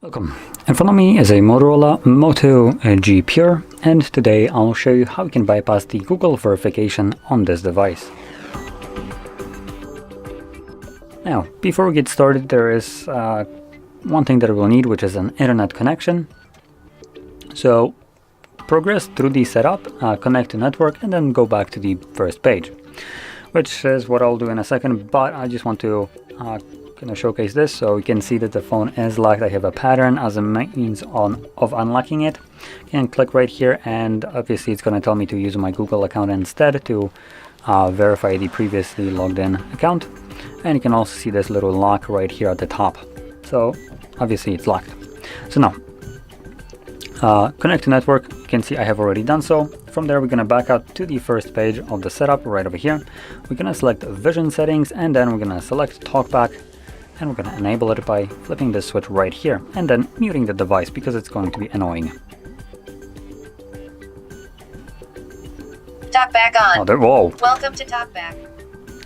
Welcome. In front of me is a Motorola Moto G Pure, and today I'll show you how you can bypass the Google verification on this device. Now, before we get started, there is one thing that we'll need, which is an internet connection. So progress through the setup, connect to network, and then go back to the first page, which is what I'll do in a second, but I just want to kind of showcase this so you can see that the phone is locked. I have a pattern as a means of unlocking it. You can click right here, and obviously it's going to tell me to use my Google account instead to verify the previously logged in account. And you can also see this little lock right here at the top. So obviously it's locked. So now connect to network. You can see I have already done so. From there, we're going to back out to the first page of the setup right over here. We're going to select vision settings, and then we're going to select talkback, and we're going to enable it by flipping this switch right here and then muting the device because it's going to be annoying. Talkback on. Oh, there, whoa. Welcome to Talkback.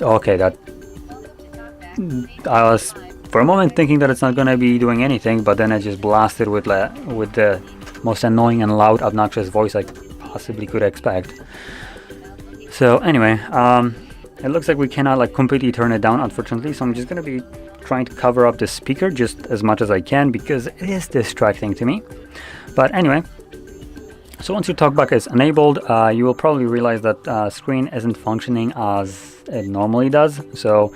Okay, that I was for a moment thinking that it's not going to be doing anything, but then I just blasted with the most annoying and loud, obnoxious voice I possibly could expect. So anyway, it looks like we cannot completely turn it down, unfortunately. So I'm just going to be trying to cover up the speaker just as much as I can because it is distracting to me. But anyway, so once your talkback is enabled, you will probably realize that screen isn't functioning as it normally does. So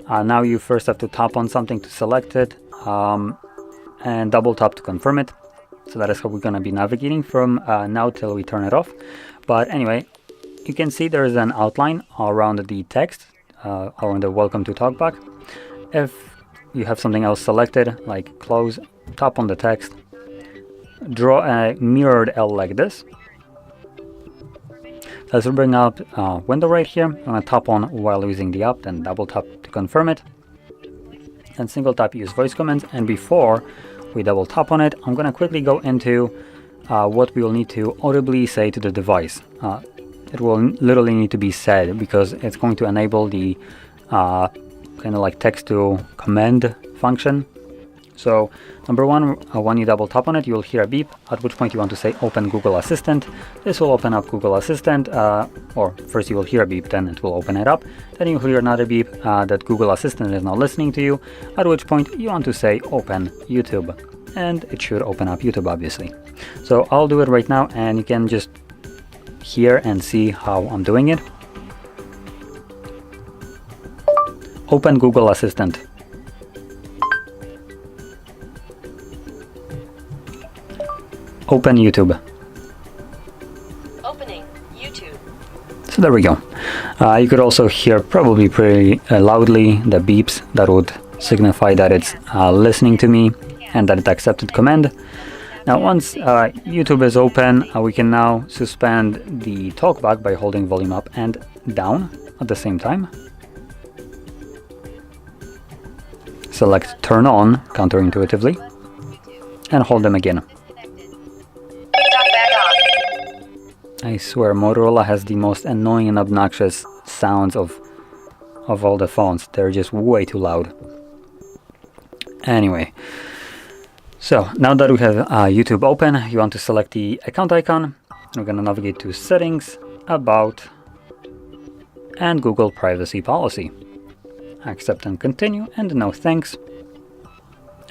now you first have to tap on something to select it and double tap to confirm it. So that is how we're going to be navigating from now till we turn it off. But anyway, you can see there is an outline around the text, around the welcome to talkback. If you have something else selected, like close, tap on the text, draw a mirrored L like this. Let's bring up a window right here. I'm going to tap on while using the app, then double tap to confirm it. And single tap use voice commands. And before we double tap on it, I'm going to quickly go into what we will need to audibly say to the device. It will literally need to be said because it's going to enable the kind of like text to command function. So number one, when you double tap on it, you'll hear a beep, at which point you want to say open Google Assistant. This will open up Google Assistant, or first you will hear a beep, then it will open it up. Then you'll hear another beep that Google Assistant is now listening to you, at which point you want to say open YouTube. And it should open up YouTube, obviously. So I'll do it right now, and you can just hear and see how I'm doing it. Open Google Assistant. Open YouTube. Opening YouTube. So there we go. You could also hear probably pretty loudly the beeps that would signify that it's listening to me and that it accepted command. Now once YouTube is open, we can now suspend the talkback by holding volume up and down at the same time. Select turn on counterintuitively and hold them again. I swear Motorola has the most annoying and obnoxious sounds of all the phones. They're just way too loud. Anyway, so now that we have YouTube open, you want to select the account icon. We're going to navigate to settings, about, and Google privacy policy. Accept and continue, and no thanks.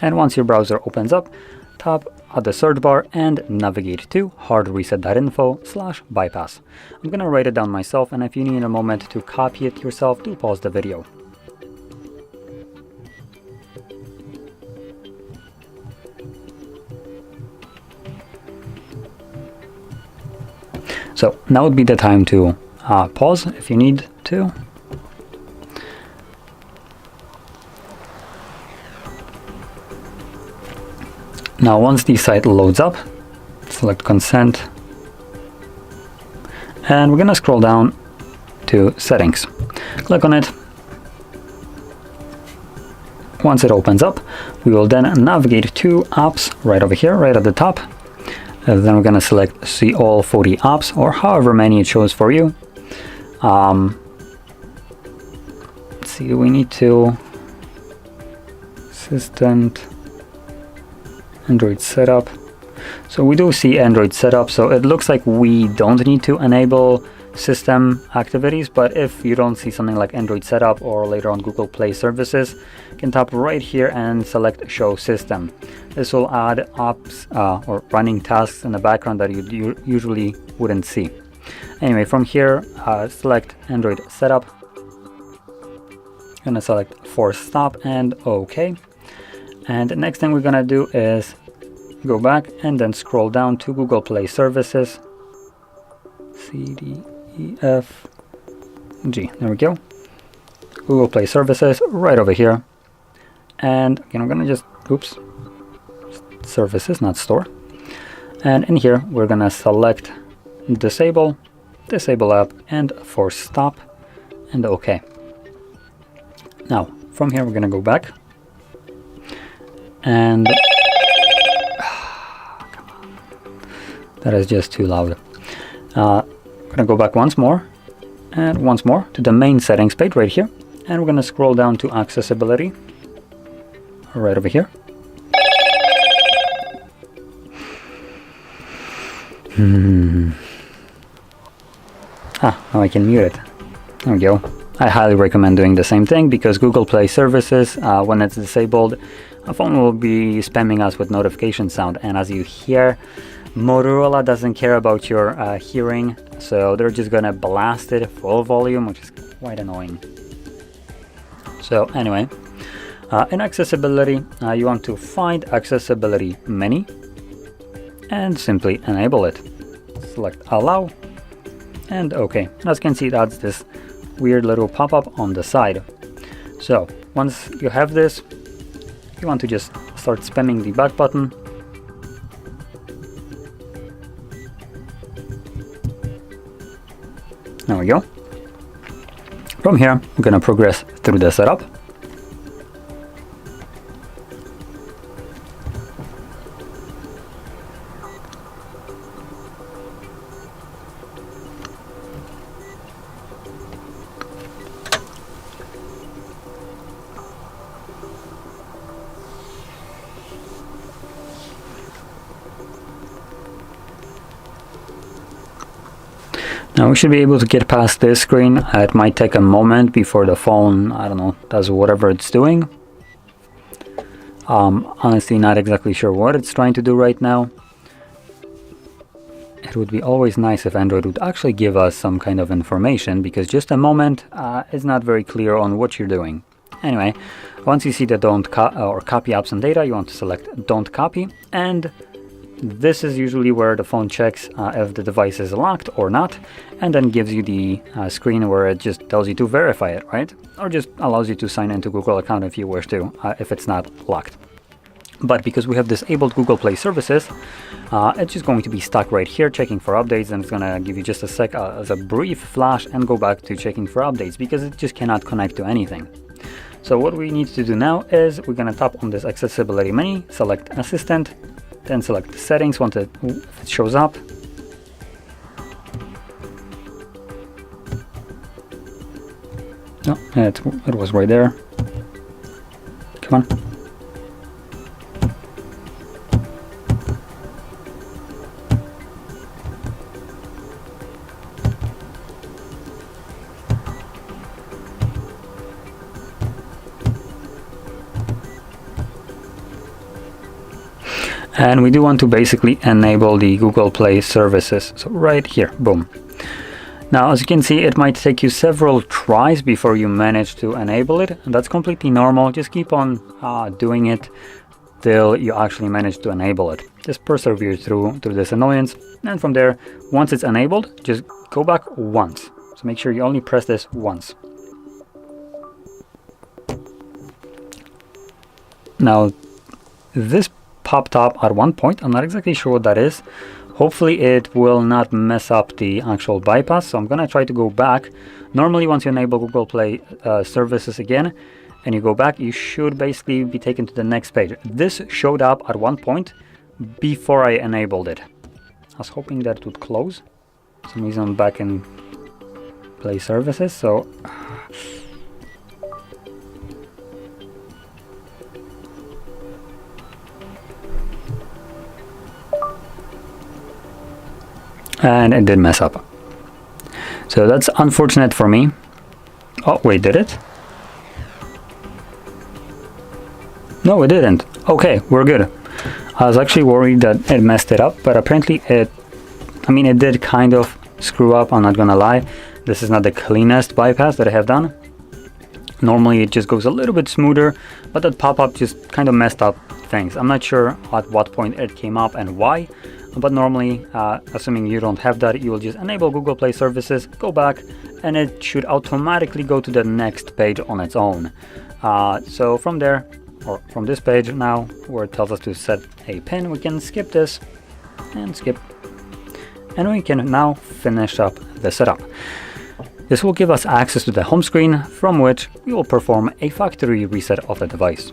And once your browser opens up, tap at the search bar and navigate to hardreset.info/bypass. I'm going to write it down myself, and if you need a moment to copy it yourself, do pause the video. So now would be the time to pause if you need to. Now once the site loads up, select consent, and we're going to scroll down to settings. Click on it. Once it opens up, we will then navigate to apps right over here, right at the top. And then we're going to select see all 40 apps, or however many it shows for you. Let's see, we need to assistant Android setup. So we do see Android setup, so it looks like we don't need to enable system activities, but if you don't see something like Android setup or later on Google Play services, you can tap right here and select show system. This will add apps or running tasks in the background that you usually wouldn't see. Anyway, from here, select Android setup. Gonna select force stop and OK. And the next thing we're gonna do is go back and then scroll down to Google Play services. C, D, E, F, G. There we go. Google Play services right over here. And again, I'm gonna just, oops, services, not store. And in here, we're gonna select disable app and force stop and OK. Now, from here, we're gonna go back and come on. That is just too loud. I'm gonna go back once more and once more to the main settings page right here, and we're gonna scroll down to accessibility right over here. Now I can mute it. There we go. I highly recommend doing the same thing because Google Play services, when it's disabled, a phone will be spamming us with notification sound, and as you hear, Motorola doesn't care about your hearing, so they're just gonna blast it full volume, which is quite annoying. So anyway, in accessibility, you want to find accessibility menu and simply enable it. Select allow and OK. As you can see, that's this weird little pop-up on the side. So once you have this, you want to just start spamming the back button. There we go. From here, we're going to progress through the setup. Now we should be able to get past this screen. It might take a moment before the phone, I don't know, does whatever it's doing. Honestly, not exactly sure what it's trying to do right now. It would be always nice if Android would actually give us some kind of information, because just a moment is not very clear on what you're doing. Anyway, once you see the don't copy apps and data, you want to select don't copy, and this is usually where the phone checks if the device is locked or not, and then gives you the screen where it just tells you to verify it, right? Or just allows you to sign into Google account if you wish to, if it's not locked. But because we have disabled Google Play services, it's just going to be stuck right here checking for updates, and it's going to give you just a sec as a brief flash and go back to checking for updates because it just cannot connect to anything. So what we need to do now is we're going to tap on this accessibility menu, select assistant, then select settings once it shows up. No, it was right there. Come on. And we do want to basically enable the Google Play services. So right here, boom. Now, as you can see, it might take you several tries before you manage to enable it. And that's completely normal. Just keep on doing it till you actually manage to enable it. Just persevere through this annoyance. And from there, once it's enabled, just go back once. So make sure you only press this once. Now, this popped up at one point. I'm not exactly sure what that is. Hopefully it will not mess up the actual bypass, so I'm gonna try to go back. Normally once you enable Google Play services again and you go back, you should basically be taken to the next page. This showed up at one point before I enabled it. I was hoping that it would close. For some reason I'm back in Play services, so and it did mess up. So that's unfortunate for me. Oh, wait, did it? No, it didn't. Okay, we're good. I was actually worried that it messed it up, but apparently it did kind of screw up, I'm not gonna lie. This is not the cleanest bypass that I have done. Normally it just goes a little bit smoother, but that pop-up just kind of messed up things. I'm not sure at what point it came up and why, but normally, assuming you don't have that, you will just enable Google Play services, go back, and it should automatically go to the next page on its own. So from there, or from this page now, where it tells us to set a pin, we can skip this and skip, and we can now finish up the setup. This will give us access to the home screen, from which we will perform a factory reset of the device.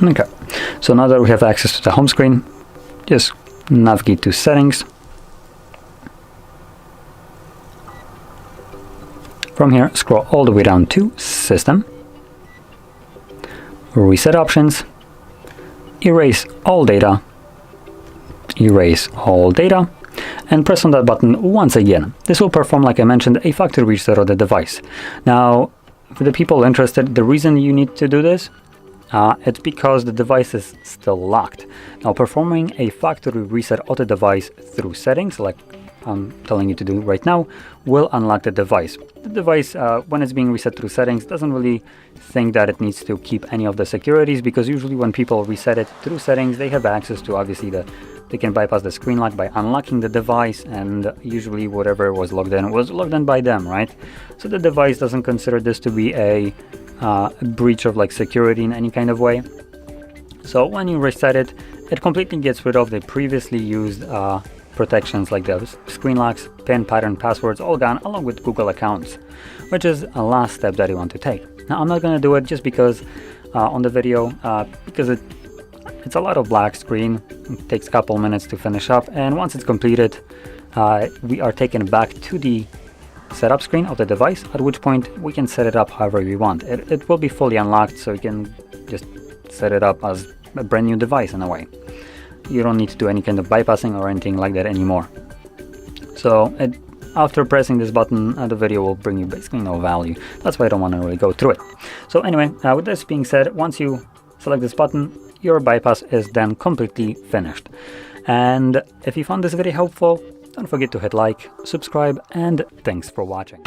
Okay, so now that we have access to the home screen, just navigate to settings. From here, scroll all the way down to system, reset options, erase all data, and press on that button once again. This will perform, like I mentioned, a factory reset of the device. Now, for the people interested, the reason you need to do this, it's because the device is still locked. Now, performing a factory reset of the device through settings, like I'm telling you to do right now, will unlock the device. The device, when it's being reset through settings, doesn't really think that it needs to keep any of the securities, because usually when people reset it through settings, they have access to, obviously, they can bypass the screen lock by unlocking the device, and usually whatever was logged in by them, right? So the device doesn't consider this to be a breach of like security in any kind of way. So when you reset it, it completely gets rid of the previously used protections like the screen locks, PIN, pattern, passwords, all gone, along with Google accounts, which is a last step that you want to take. Now, I'm not going to do it just because on the video, because it's a lot of black screen. It takes a couple minutes to finish up, and once it's completed, we are taken back to the setup screen of the device, at which point we can set it up however we want. It will be fully unlocked, so you can just set it up as a brand new device in a way. You don't need to do any kind of bypassing or anything like that anymore. So after pressing this button, the video will bring you basically no value. That's why I don't want to really go through it. So anyway, with this being said, once you select this button, your bypass is then completely finished. And if you found this video helpful, don't forget to hit like, subscribe, and thanks for watching.